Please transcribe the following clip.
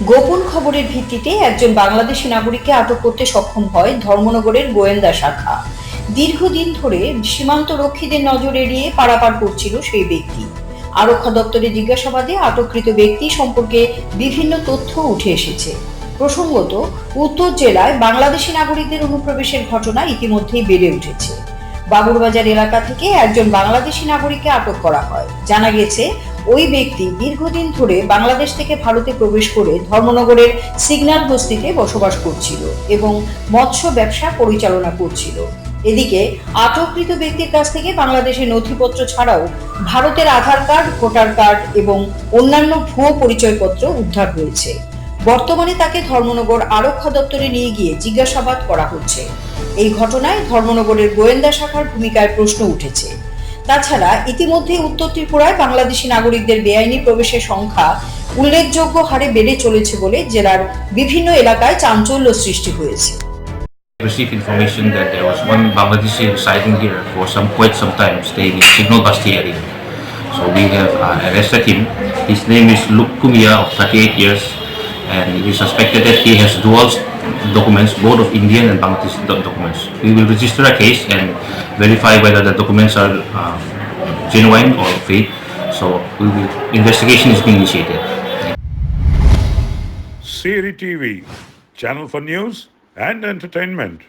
গোপন খবরের ভিত্তিতে একজন বাংলাদেশি নাগরিককে আটক করতে সক্ষম হয় ধর্মনগরের গোয়েন্দা শাখা। দীর্ঘদিন ধরে সীমান্ত রক্ষীদের নজর এড়িয়ে পারাপার করছিল সেই ব্যক্তি। আরক্ষা দপ্তরে জিজ্ঞাসাবাদে আটককৃত ব্যক্তি সম্পর্কে বিভিন্ন তথ্য উঠে এসেছে। প্রসঙ্গত, উত্তর জেলায় বাংলাদেশি নাগরিকদের অনুপ্রবেশের ঘটনা ইতিমধ্যেই বেড়ে উঠেছে। বাবুরবাজার এলাকা থেকে একজন বাংলাদেশি নাগরিককে আটক করা হয়। জানা গেছে, ওই ব্যক্তি দীর্ঘদিন ধরে বাংলাদেশ থেকে ভারতে প্রবেশ করে ধর্মনগরের সিগন্যাল বস্তিতে বসবাস করছিল এবং মৎস্য ব্যবসা পরিচালনা করছিল। এদিকে আটককৃত ব্যক্তির কাছ থেকে বাংলাদেশের নথিপত্র ছাড়াও ভারতের আধার কার্ড, ভোটার কার্ড এবং অন্যান্য ভুয়ো পরিচয়পত্র উদ্ধার হয়েছে। বর্তমানে তাকে ধর্মনগর আরক্ষা দপ্তরে নিয়ে গিয়ে জিজ্ঞাসাবাদ করা হচ্ছে। এই ঘটনায় ধর্মনগরের গোয়েন্দা শাখার ভূমিকায় প্রশ্ন উঠেছে। তাছাড়া ইতিমধ্যে উত্তর ত্রিপুরায় বাংলাদেশি নাগরিকদের বেআইনি প্রবেশের সংখ্যা উল্লেখযোগ্য হারে বেড়ে চলেছে বলে জেলার বিভিন্ন এলাকায় চাঞ্চল্য সৃষ্টি হয়েছে। Received information that there was one Bangladeshi residing here for quite some time, staying in Signal Basti area. So we have arrested him. His name is Lukumia of 38 years, and it is suspected that he has dual documents, both of Indian and Bangladeshi documents. We will register a case and verify whether the documents are genuine or fake. So investigation is being initiated. Siri TV, channel for news and entertainment.